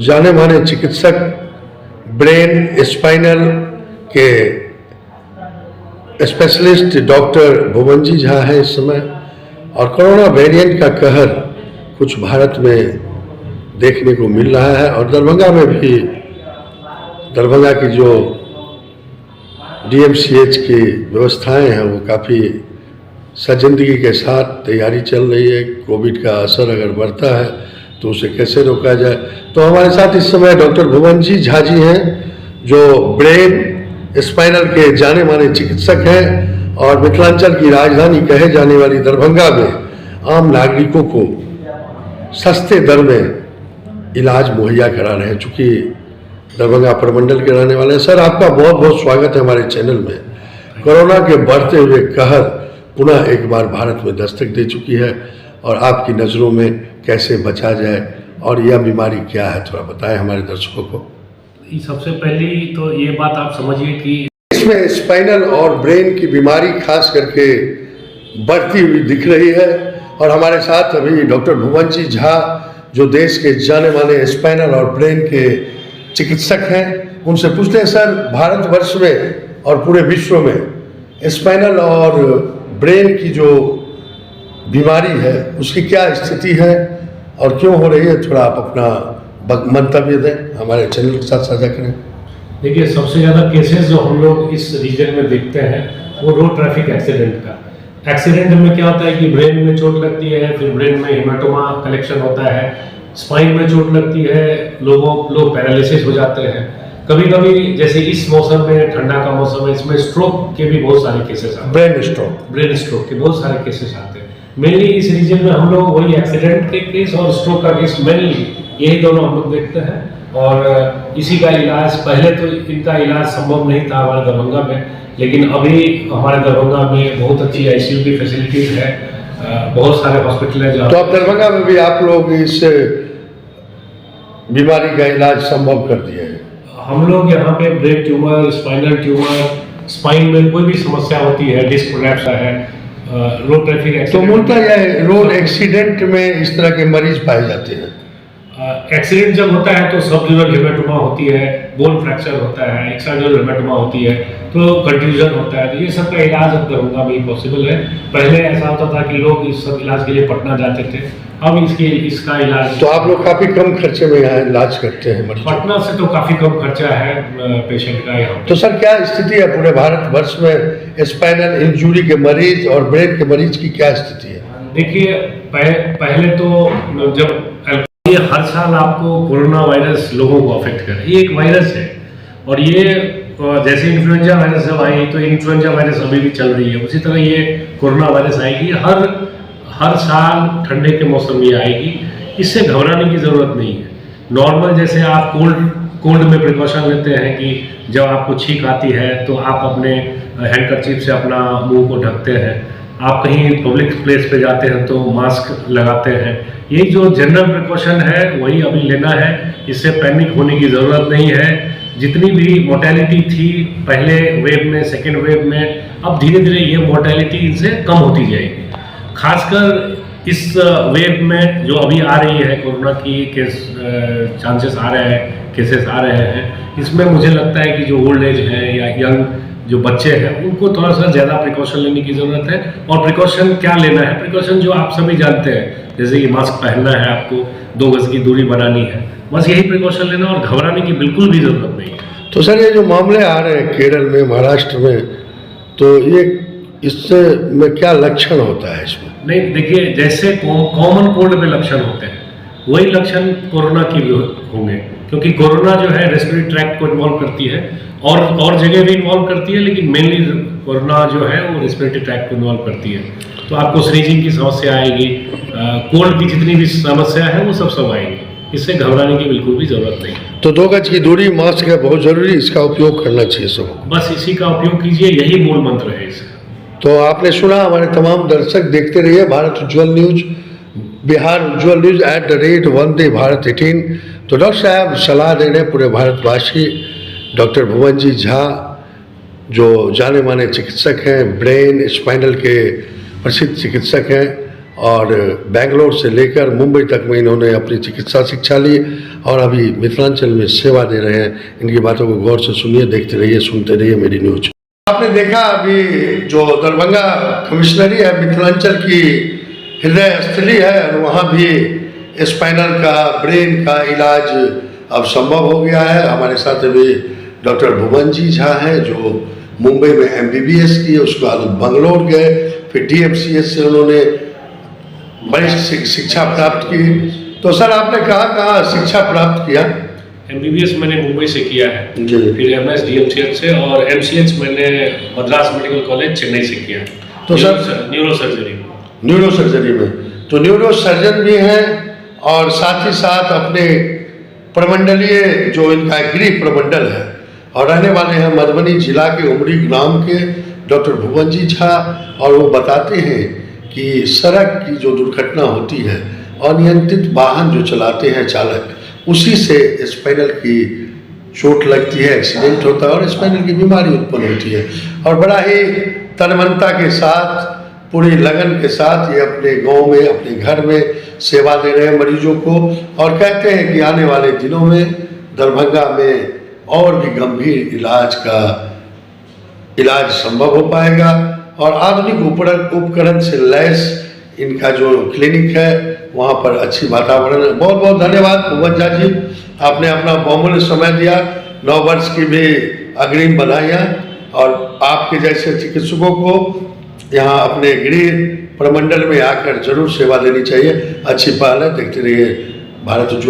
जाने माने चिकित्सक ब्रेन स्पाइनल के स्पेशलिस्ट डॉक्टर भुवनजी झा है इस समय, और कोरोना वेरिएंट का कहर कुछ भारत में देखने को मिल रहा है। और दरभंगा में भी, दरभंगा की जो DMCH की व्यवस्थाएं हैं वो काफ़ी सजिंदगी के साथ तैयारी चल रही है। कोविड का असर अगर बढ़ता है तो उसे कैसे रोका जाए। तो हमारे साथ इस समय डॉक्टर भुवनजी झा जी हैं, जो ब्रेन स्पाइनल के जाने माने चिकित्सक हैं और मिथिलांचल की राजधानी कहे जाने वाली दरभंगा में आम नागरिकों को सस्ते दर में इलाज मुहैया करा रहे हैं। चूँकि दरभंगा प्रमंडल के रहने वाले हैं। सर, आपका बहुत बहुत स्वागत है हमारे चैनल में। कोरोना के बढ़ते हुए कहर पुनः एक बार भारत में दस्तक दे चुकी है, और आपकी नज़रों में कैसे बचा जाए और यह बीमारी क्या है, थोड़ा बताएं हमारे दर्शकों को। सबसे पहली तो ये बात आप समझिए कि इसमें स्पाइनल और ब्रेन की बीमारी खास करके बढ़ती हुई दिख रही है, और हमारे साथ अभी डॉक्टर भुवनजी झा, जो देश के जाने माने स्पाइनल और ब्रेन के चिकित्सक हैं, उनसे पूछते हैं सर, भारतवर्ष में और पूरे विश्व में स्पाइनल और ब्रेन की जो बीमारी है उसकी क्या स्थिति है और क्यों हो रही है, थोड़ा आप अपना मंतव्य दें, हमारे चैनल के साथ साझा करें। देखिए, सबसे ज़्यादा केसेस जो हम लोग इस रीजन में देखते हैं वो रोड ट्रैफिक एक्सीडेंट का। एक्सीडेंट में क्या होता है कि ब्रेन में चोट लगती है, फिर ब्रेन में हेमाटोमा कलेक्शन होता है, स्पाइन में चोट लगती है, लोग पैरालिसिस हो जाते हैं। कभी कभी जैसे इस मौसम में, ठंडा का मौसम है, इसमें स्ट्रोक के भी बहुत सारे केसेस आते हैं। ब्रेन स्ट्रोक के बहुत सारे केसेस आते हैं। मेनली इस रीजन में हम लोग वही एक्सीडेंट के केस और स्ट्रोक का केस, मेनली यही दोनों हम लोग देखते हैं। और इसी का इलाज, पहले तो इनका इलाज संभव नहीं था हमारे दरभंगा में, लेकिन अभी हमारे दरभंगा में बहुत अच्छी ICU की फैसिलिटीज है, बहुत सारे हॉस्पिटल है जहाँ। तो अब दरभंगा में भी आप लोग इस बीमारी का इलाज संभव कर दिए हैं। हम लोग यहाँ पे brain tumour, spinal tumour, spine में कोई भी समस्या होती है, डिस्क प्रोलैप्स है, रोड ट्रैफिक एक्सीडेंट, तो मूलतः यह रोड एक्सीडेंट में इस तरह के मरीज पाए जाते हैं। एक्सीडेंट जब होता है तो सब ड्यूरल हेमाटोमा होती है, बोन फ्रैक्चर होता है, एक्स्ट्राड्यूरल हेमाटोमा होती है, तो कंट्यूजन होता है। तो ये सब का इलाज अब दरभंगा में ही पॉसिबल है। पहले ऐसा होता था कि लोग इस सब इलाज के लिए पटना जाते थे, अब इसका इलाज। तो आप लोग काफी कम खर्चे में यहाँ इलाज करते हैं। पटना से तो काफी कम खर्चा है पेशेंट का यहाँ। तो सर, क्या स्थिति है पूरे भारतवर्ष में स्पाइनल इंजरी के मरीज और ब्रेन के मरीज की क्या स्थिति है? देखिए, पहले तो जब ये हर साल आपको कोरोना वायरस लोगों को अफेक्ट कर रहा है, ये एक वायरस है, और ये जैसे इन्फ्लुएंजा वायरस जब आई तो इन्फ्लुएंजा वायरस अभी भी चल रही है, उसी तरह ये कोरोना वायरस आएगी। हर साल ठंडे के मौसम में आएगी। इससे घबराने की ज़रूरत नहीं है। नॉर्मल जैसे आप कोल्ड में प्रिकॉशन लेते हैं कि जब आपको छींक आती है तो आप अपने हैंडकरचीफ से अपना मुंह को ढकते हैं, आप कहीं पब्लिक प्लेस पे जाते हैं तो मास्क लगाते हैं। ये जो जनरल प्रिकॉशन है वही अभी लेना है, इससे पैनिक होने की ज़रूरत नहीं है। जितनी भी मोर्टेलिटी थी पहले वेव में, सेकेंड वेव में, अब धीरे धीरे ये मोर्टेलिटी इनसे कम होती जाएगी। खासकर इस वेव में जो अभी आ रही है कोरोना की चांसेस आ रहे हैं, केसेस आ रहे हैं, इसमें मुझे लगता है कि जो ओल्ड एज है या यंग जो बच्चे हैं उनको थोड़ा सा ज़्यादा प्रिकॉशन लेने की ज़रूरत है। और प्रिकॉशन क्या लेना है? प्रिकॉशन जो आप सभी जानते हैं, जैसे कि मास्क पहनना है, आपको 2 गज की दूरी बनानी है, बस यही प्रिकॉशन लेना, और घबराने की बिल्कुल भी ज़रूरत नहीं है। तो सर, ये जो मामले आ रहे हैं केरल में, महाराष्ट्र में, तो ये इससे में क्या लक्षण होता है इसमें? नहीं, देखिए, जैसे कॉमन कोल्ड में लक्षण होते हैं वही लक्षण कोरोना की भी होंगे, क्योंकि कोरोना जो है रेस्पिरेटरी ट्रैक्ट को इन्वॉल्व करती है और जगह भी इन्वॉल्व करती है, लेकिन मेनली कोरोना जो है वो रेस्पिरेटरी ट्रैक्ट को इन्वॉल्व करती है। तो आपको स्नीजिंग की समस्या आएगी, कोल्ड की जितनी भी समस्या है वो सब आएगी। इससे घबराने की बिल्कुल भी जरूरत नहीं। तो 2 गज की दूरी, मास्क है बहुत जरूरी, इसका उपयोग करना चाहिए सबको। बस इसी का उपयोग कीजिए, यही मूल मंत्र है इसका। तो आपने सुना, हमारे तमाम दर्शक देखते रहिए भारत उज्ज्वल न्यूज, बिहार उज्ज्वल न्यूज @वंदे भारत 18। तो डॉक्टर साहब सलाह दे रहे हैं पूरे भारतवासी, डॉक्टर भुवनजी झा जो जाने माने चिकित्सक हैं, ब्रेन स्पाइनल के प्रसिद्ध चिकित्सक हैं, और बेंगलोर से लेकर मुंबई तक में इन्होंने अपनी चिकित्सा शिक्षा ली और अभी मिथिलांचल में सेवा दे रहे हैं। इनकी बातों को गौर से सुनिए, देखते रहिए, सुनते रहिए मेरी न्यूज। आपने देखा अभी जो दरभंगा कमिश्नरी है मिथिलांचल की हृदय स्थली है, और वहाँ भी स्पाइनल का, ब्रेन का इलाज अब संभव हो गया है। हमारे साथ अभी डॉक्टर भुवन जी झा हैं जो मुंबई में MBBS की, उसके बाद बंगलोर गए, फिर DMCH से उन्होंने बड़ी शिक्षा प्राप्त की। तो सर आपने कहाँ शिक्षा प्राप्त किया? MBBS मैंने मुंबई से किया है जी। फिर MS DMCH से, और MCH मैंने मद्रास मेडिकल कॉलेज चेन्नई से किया। तो सर न्यूरो सर्जरी में तो न्यूरो सर्जन भी हैं और साथ ही साथ अपने प्रमंडलीय जो इनका गृह प्रमंडल है और रहने वाले हैं मधुबनी जिला के उमरी ग्राम के डॉक्टर भुवन जी झा। और वो बताते हैं कि सड़क की जो दुर्घटना होती है, अनियंत्रित वाहन जो चलाते हैं चालक, उसी से स्पाइनल की चोट लगती है, एक्सीडेंट होता है और स्पाइनल की बीमारी उत्पन्न होती है। और बड़ा ही तन्मयता के साथ, पूरी लगन के साथ ये अपने गांव में, अपने घर में सेवा दे रहे हैं मरीजों को, और कहते हैं कि आने वाले दिनों में दरभंगा में और भी गंभीर इलाज संभव हो पाएगा। और आधुनिक उपकरण से लैस इनका जो क्लिनिक है वहाँ पर अच्छी वातावरण है। बहुत बहुत धन्यवाद भुवन झा जी, आपने अपना बहुमूल्य समय दिया। 9 वर्ष की भी अग्रिम बधाइयाँ, और आपके जैसे चिकित्सकों को यहाँ अपने गृह प्रमंडल में आकर जरूर सेवा देनी चाहिए। अच्छी पहल है, देखते रहिए भारत।